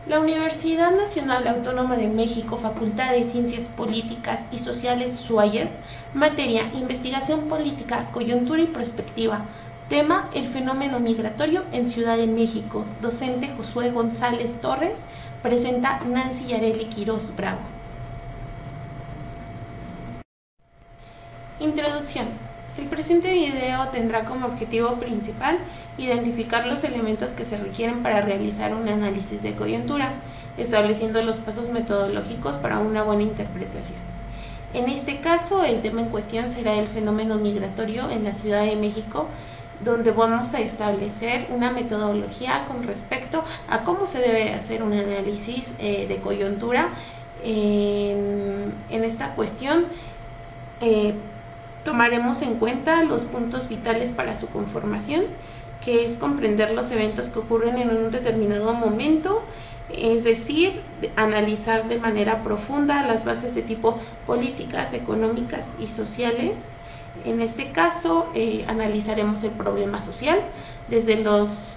La Universidad Nacional Autónoma de México, Facultad de Ciencias Políticas y Sociales SUAYED, materia Investigación Política, Coyuntura y Prospectiva, tema El fenómeno migratorio en Ciudad de México, docente Josué González Torres, presenta Nancy Yareli Quiroz Bravo. Introducción. El presente video tendrá como objetivo principal identificar los elementos que se requieren para realizar un análisis de coyuntura, estableciendo los pasos metodológicos para una buena interpretación. En este caso, el tema en cuestión será el fenómeno migratorio en la Ciudad de México, donde vamos a establecer una metodología con respecto a cómo se debe hacer un análisis de coyuntura en esta cuestión. Tomaremos en cuenta los puntos vitales para su conformación, que es comprender los eventos que ocurren en un determinado momento, es decir, analizar de manera profunda las bases de tipo políticas, económicas y sociales. En este caso, analizaremos el problema social desde los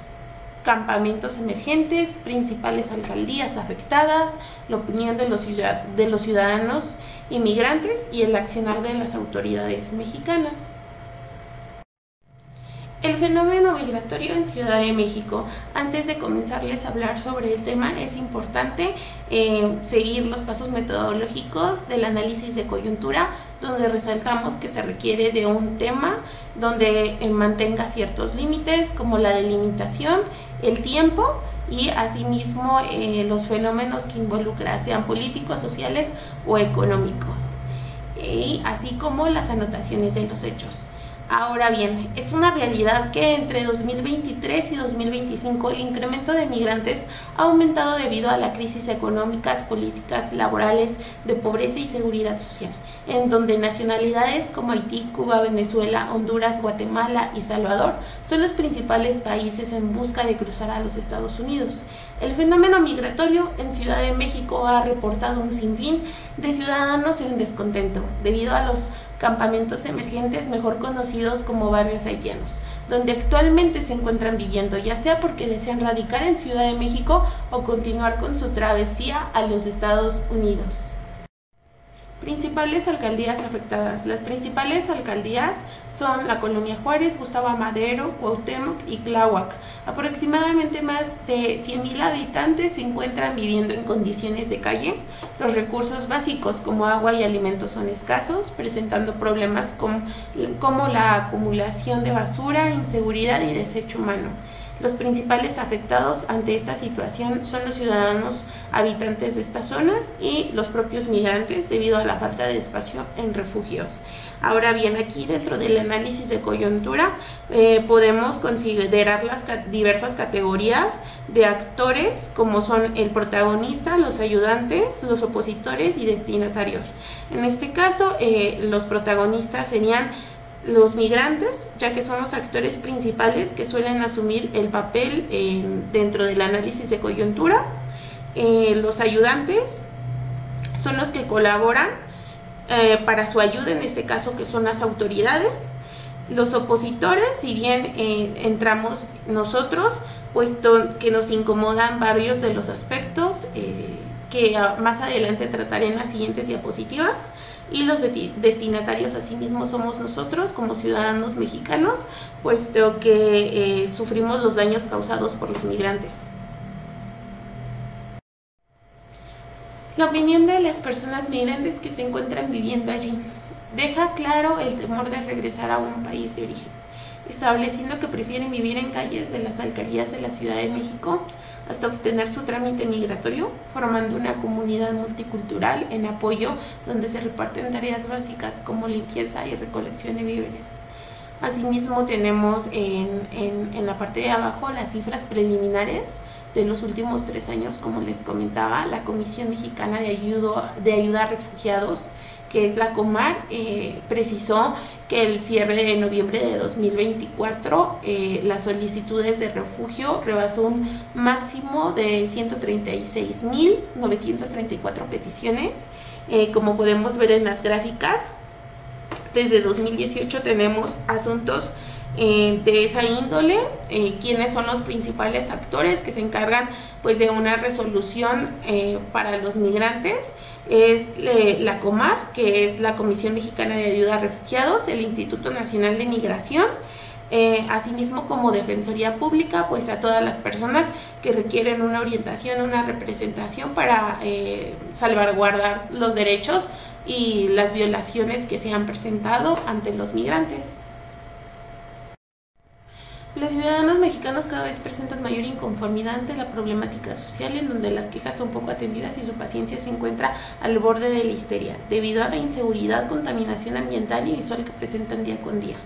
campamentos emergentes, principales alcaldías afectadas, la opinión de los ciudadanos inmigrantes y el accionar de las autoridades mexicanas. El fenómeno migratorio en Ciudad de México. Antes de comenzarles a hablar sobre el tema, es importante seguir los pasos metodológicos del análisis de coyuntura, donde resaltamos que se requiere de un tema donde mantenga ciertos límites, como la delimitación, el tiempo y asimismo los fenómenos que involucran, sean políticos, sociales o económicos, y así como las anotaciones de los hechos. Ahora bien, es una realidad que entre 2023 y 2025 el incremento de migrantes ha aumentado debido a la crisis económicas, políticas, laborales, de pobreza y seguridad social, en donde nacionalidades como Haití, Cuba, Venezuela, Honduras, Guatemala y Salvador son los principales países en busca de cruzar a los Estados Unidos. El fenómeno migratorio en Ciudad de México ha reportado un sinfín de ciudadanos en descontento debido a los campamentos emergentes, mejor conocidos como barrios haitianos, donde actualmente se encuentran viviendo, ya sea porque desean radicar en Ciudad de México o continuar con su travesía a los Estados Unidos. Principales alcaldías afectadas. Las principales alcaldías son la Colonia Juárez, Gustavo Amadero, Cuauhtémoc y Tláhuac. Aproximadamente más de 100,000 habitantes se encuentran viviendo en condiciones de calle. Los recursos básicos como agua y alimentos son escasos, presentando problemas como la acumulación de basura, inseguridad y desecho humano. Los principales afectados ante esta situación son los ciudadanos habitantes de estas zonas y los propios migrantes debido a la falta de espacio en refugios. Ahora bien, aquí dentro del análisis de coyuntura podemos considerar las diversas categorías de actores, como son el protagonista, los ayudantes, los opositores y destinatarios. En este caso, los protagonistas serían los migrantes, ya que son los actores principales que suelen asumir el papel dentro del análisis de coyuntura. Los ayudantes son los que colaboran para su ayuda, en este caso que son las autoridades. Los opositores, si bien entramos nosotros, puesto que nos incomodan varios de los aspectos que más adelante trataré en las siguientes diapositivas. Y los destinatarios asimismo somos nosotros como ciudadanos mexicanos, puesto que sufrimos los daños causados por los migrantes. La opinión de las personas migrantes que se encuentran viviendo allí deja claro el temor de regresar a un país de origen, estableciendo que prefieren vivir en calles de las alcaldías de la Ciudad de México hasta obtener su trámite migratorio, formando una comunidad multicultural en apoyo donde se reparten tareas básicas como limpieza y recolección de víveres. Asimismo tenemos en la parte de abajo las cifras preliminares de los últimos 3 años. Como les comentaba, la Comisión Mexicana de Ayuda a Refugiados, que es la COMAR, precisó que el cierre de noviembre de 2024 las solicitudes de refugio rebasó un máximo de 136,934 peticiones. Como podemos ver en las gráficas, desde 2018 tenemos asuntos de esa índole. ¿Quiénes son los principales actores que se encargan pues de una resolución para los migrantes? Es la COMAR, que es la Comisión Mexicana de Ayuda a Refugiados, el Instituto Nacional de Migración, asimismo como Defensoría Pública, pues a todas las personas que requieren una orientación, una representación para salvaguardar los derechos y las violaciones que se han presentado ante los migrantes. Los ciudadanos mexicanos cada vez presentan mayor inconformidad ante la problemática social, en donde las quejas son poco atendidas y su paciencia se encuentra al borde de la histeria, debido a la inseguridad, contaminación ambiental y visual que presentan día con día.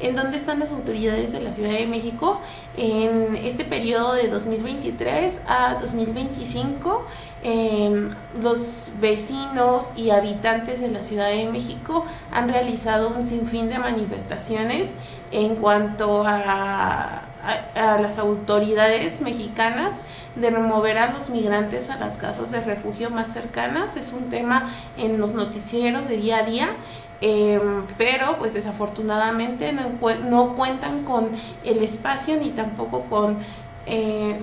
¿En dónde están las autoridades de la Ciudad de México? En este periodo de 2023 a 2025, los vecinos y habitantes de la Ciudad de México han realizado un sinfín de manifestaciones en cuanto a las autoridades mexicanas de remover a los migrantes a las casas de refugio más cercanas. Es un tema en los noticieros de día a día, pero pues desafortunadamente no cuentan con el espacio ni tampoco con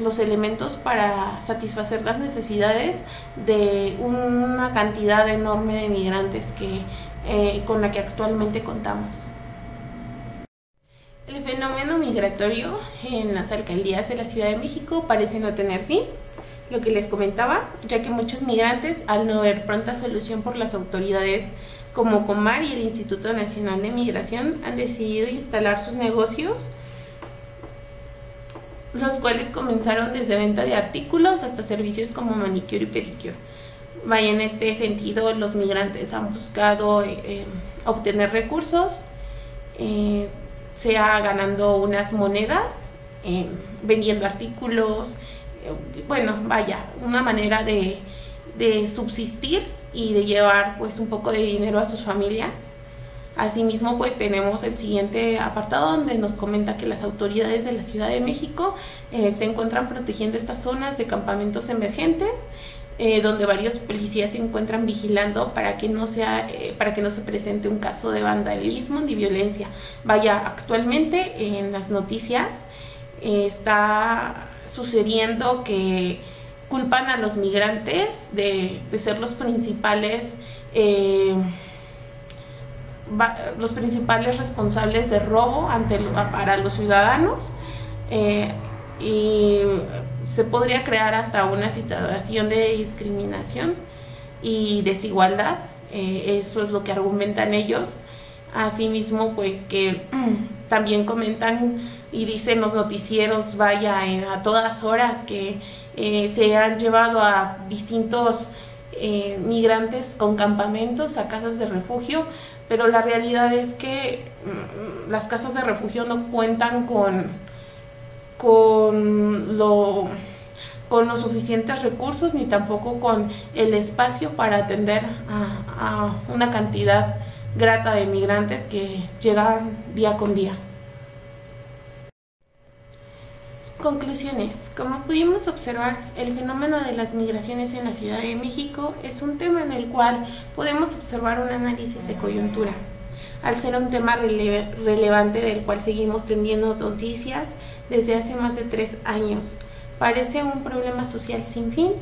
los elementos para satisfacer las necesidades de una cantidad enorme de migrantes con la que actualmente contamos. El fenómeno migratorio en las alcaldías de la Ciudad de México parece no tener fin, lo que les comentaba, ya que muchos migrantes, al no ver pronta solución por las autoridades como COMAR y el Instituto Nacional de Migración, han decidido instalar sus negocios, los cuales comenzaron desde venta de artículos hasta servicios como manicure y pedicure. Vaya, en este sentido, los migrantes han buscado obtener recursos, sea ganando unas monedas, vendiendo artículos, bueno, vaya, una manera de subsistir y de llevar pues un poco de dinero a sus familias. Asimismo, pues tenemos el siguiente apartado donde nos comenta que las autoridades de la Ciudad de México se encuentran protegiendo estas zonas de campamentos emergentes, donde varios policías se encuentran vigilando para que no se presente un caso de vandalismo ni violencia. Vaya, actualmente en las noticias está sucediendo que culpan a los migrantes de ser los principales responsables de robo para los ciudadanos, y se podría crear hasta una situación de discriminación y desigualdad. Eso es lo que argumentan ellos. Asimismo, pues que también comentan y dicen los noticieros, vaya, a todas horas, que se han llevado a distintos migrantes con campamentos a casas de refugio, pero la realidad es que las casas de refugio no cuentan con los suficientes recursos ni tampoco con el espacio para atender a una cantidad grata de migrantes que llegan día con día. Conclusiones. Como pudimos observar, el fenómeno de las migraciones en la Ciudad de México es un tema en el cual podemos observar un análisis de coyuntura. Al ser un tema relevante del cual seguimos teniendo noticias desde hace más de 3 años, parece un problema social sin fin,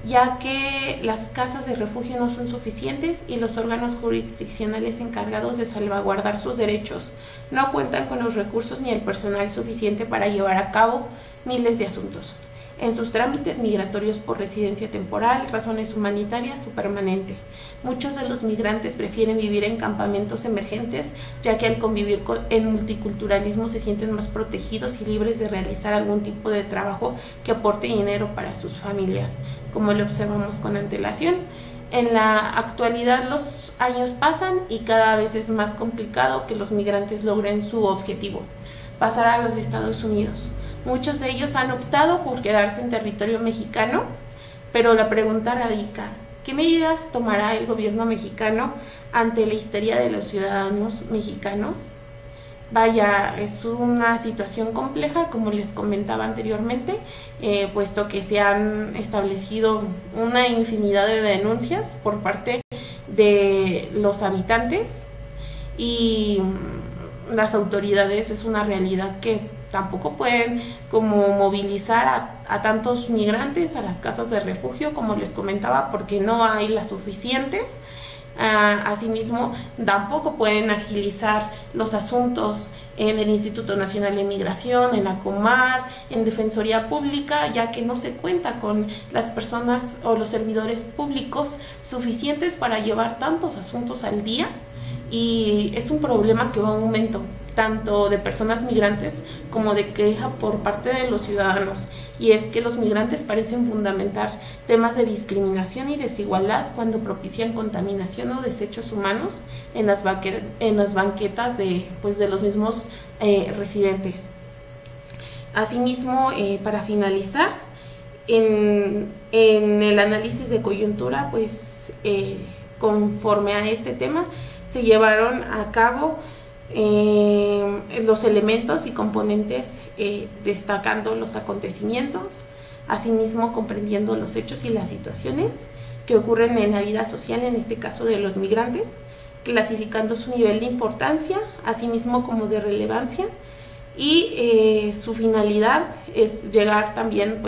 ya que las casas de refugio no son suficientes y los órganos jurisdiccionales encargados de salvaguardar sus derechos no cuentan con los recursos ni el personal suficiente para llevar a cabo miles de asuntos en sus trámites migratorios por residencia temporal, razones humanitarias o permanente. Muchos de los migrantes prefieren vivir en campamentos emergentes, ya que al convivir con el multiculturalismo se sienten más protegidos y libres de realizar algún tipo de trabajo que aporte dinero para sus familias, como lo observamos con antelación. En la actualidad los años pasan y cada vez es más complicado que los migrantes logren su objetivo, pasar a los Estados Unidos. Muchos de ellos han optado por quedarse en territorio mexicano, pero la pregunta radica: ¿qué medidas tomará el gobierno mexicano ante la histeria de los ciudadanos mexicanos? Vaya, es una situación compleja, como les comentaba anteriormente, puesto que se han establecido una infinidad de denuncias por parte de los habitantes y las autoridades es una realidad que tampoco pueden como movilizar a tantos migrantes a las casas de refugio, como les comentaba, porque no hay las suficientes. Asimismo, tampoco pueden agilizar los asuntos en el Instituto Nacional de Migración, en la Comar, en Defensoría Pública, ya que no se cuenta con las personas o los servidores públicos suficientes para llevar tantos asuntos al día, y es un problema que va en aumento, tanto de personas migrantes como de queja por parte de los ciudadanos, y es que los migrantes parecen fundamentar temas de discriminación y desigualdad cuando propician contaminación o desechos humanos en las banquetas de los mismos residentes. Asimismo, para finalizar, en el análisis de coyuntura, conforme a este tema, se llevaron a cabo los elementos y componentes destacando los acontecimientos, asimismo comprendiendo los hechos y las situaciones que ocurren en la vida social, en este caso de los migrantes, clasificando su nivel de importancia, asimismo como de relevancia, y su finalidad es llegar también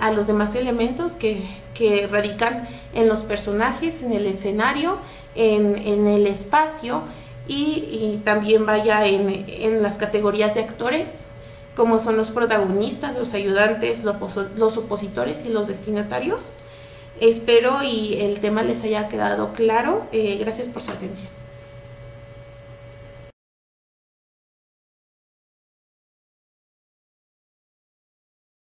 a los demás elementos que radican en los personajes, en el escenario, en el espacio, y también vaya en las categorías de actores, como son los protagonistas, los ayudantes, los opositores y los destinatarios. Espero y el tema les haya quedado claro. Gracias por su atención.